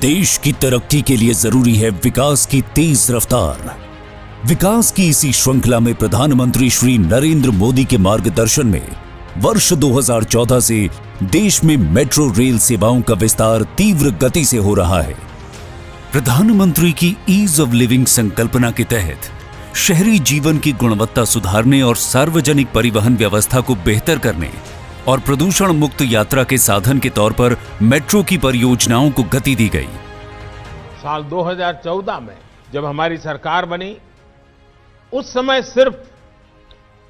देश की तरक्की के लिए जरूरी है विकास की तेज रफ्तार। विकास की इसी श्रृंखला में प्रधानमंत्री श्री नरेंद्र मोदी के मार्गदर्शन में वर्ष 2014 से देश में मेट्रो रेल सेवाओं का विस्तार तीव्र गति से हो रहा है। प्रधानमंत्री की ईज ऑफ लिविंग संकल्पना के तहत शहरी जीवन की गुणवत्ता सुधारने और सार्वजनिक परिवहन व्यवस्था को बेहतर करने और प्रदूषण मुक्त यात्रा के साधन के तौर पर मेट्रो की परियोजनाओं को गति दी गई। साल 2014 में जब हमारी सरकार बनी, उस समय सिर्फ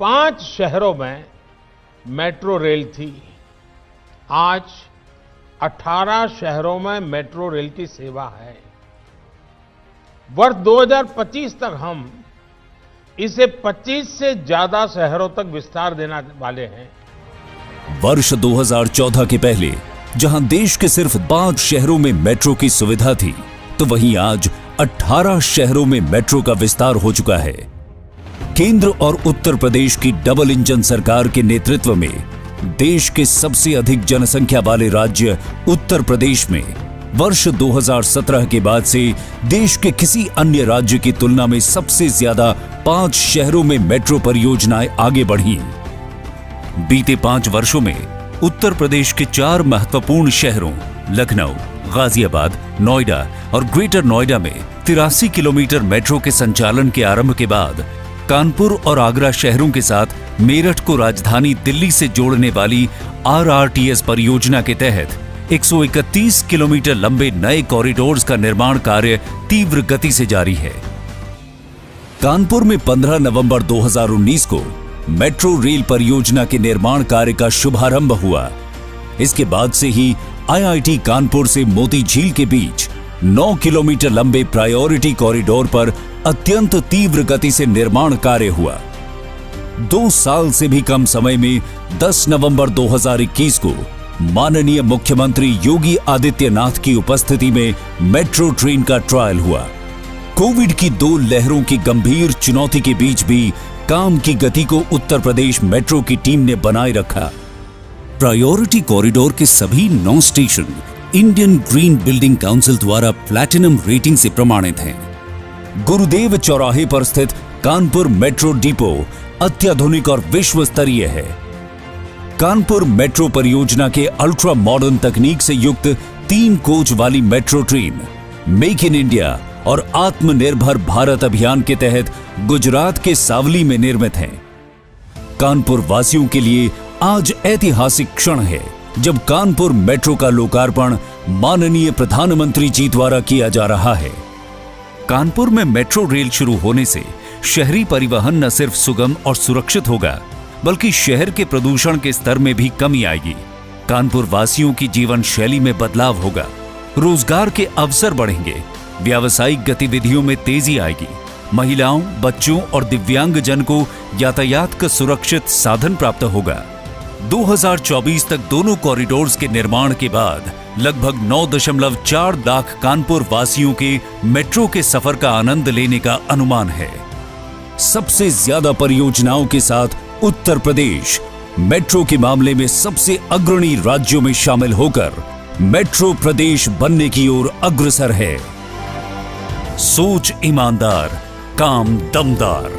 5 शहरों में मेट्रो रेल थी। आज 18 शहरों में मेट्रो रेल की सेवा है। वर्ष 2025 तक हम इसे 25 से ज्यादा शहरों तक विस्तार देने वाले हैं। वर्ष 2014 के पहले जहां देश के सिर्फ 5 शहरों में मेट्रो की सुविधा थी, तो वहीं आज 18 शहरों में मेट्रो का विस्तार हो चुका है। केंद्र और उत्तर प्रदेश की डबल इंजन सरकार के नेतृत्व में देश के सबसे अधिक जनसंख्या वाले राज्य उत्तर प्रदेश में वर्ष 2017 के बाद से देश के किसी अन्य राज्य की तुलना में सबसे ज्यादा 5 शहरों में मेट्रो परियोजनाएं आगे बढ़ी। बीते 5 वर्षों में उत्तर प्रदेश के 4 महत्वपूर्ण शहरों लखनऊ, गाजियाबाद, नोएडा और ग्रेटर नोएडा में 83 किलोमीटर मेट्रो के संचालन के आरंभ के बाद कानपुर और आगरा शहरों के साथ मेरठ को राजधानी दिल्ली से जोड़ने वाली RRTS परियोजना के तहत 131 किलोमीटर लंबे नए कॉरिडोर्स का निर्माण कार्य तीव्र गति से जारी है। कानपुर में 15 नवंबर 2019 को मेट्रो रेल परियोजना के निर्माण कार्य का शुभारंभ हुआ। इसके बाद से ही IIT कानपुर से मोती झील के बीच 9 किलोमीटर लंबे प्रायोरिटी कॉरिडोर पर अत्यंत तीव्र गति से निर्माण कार्य हुआ। 2 साल से भी कम समय में 10 नवंबर 2021 को माननीय मुख्यमंत्री योगी आदित्यनाथ की उपस्थिति में मेट्रो ट्रेन का ट्रायल हुआ। कोविड की 2 लहरों की गंभीर चुनौती के बीच भी काम की गति को उत्तर प्रदेश मेट्रो की टीम ने बनाए रखा। प्रायोरिटी कॉरिडोर के सभी 9 station Indian green building council द्वारा प्लैटिनम रेटिंग से प्रमाणित हैं। गुरुदेव चौराहे पर स्थित कानपुर मेट्रो डिपो अत्याधुनिक और विश्व स्तरीय है। कानपुर मेट्रो परियोजना के अल्ट्रा मॉडर्न तकनीक से युक्त 3 कोच वाली metro train make in India और आत्मनिर्भर भारत अभियान के तहत गुजरात के सावली में निर्मित है। कानपुर वासियों के लिए आज ऐतिहासिक क्षण है जब कानपुर मेट्रो का लोकार्पण माननीय प्रधानमंत्री जी द्वारा किया जा रहा है। कानपुर में मेट्रो रेल शुरू होने से शहरी परिवहन न सिर्फ सुगम और सुरक्षित होगा, बल्कि शहर के प्रदूषण के स्तर में भी कमी आएगी। कानपुर वासियों की जीवन शैली में बदलाव होगा, रोजगार के अवसर बढ़ेंगे, व्यावसायिक गतिविधियों में तेजी आएगी, महिलाओं, बच्चों और दिव्यांगजन को यातायात का सुरक्षित साधन प्राप्त होगा। 2024 तक दोनों कॉरिडोर्स के निर्माण के बाद लगभग 9.4 लाख कानपुर वासियों के मेट्रो के सफर का आनंद लेने का अनुमान है। सबसे ज्यादा परियोजनाओं के साथ उत्तर प्रदेश मेट्रो के मामले में सबसे अग्रणी राज्यों में शामिल होकर मेट्रो प्रदेश बनने की ओर अग्रसर है। सोच ईमानदार, काम दमदार।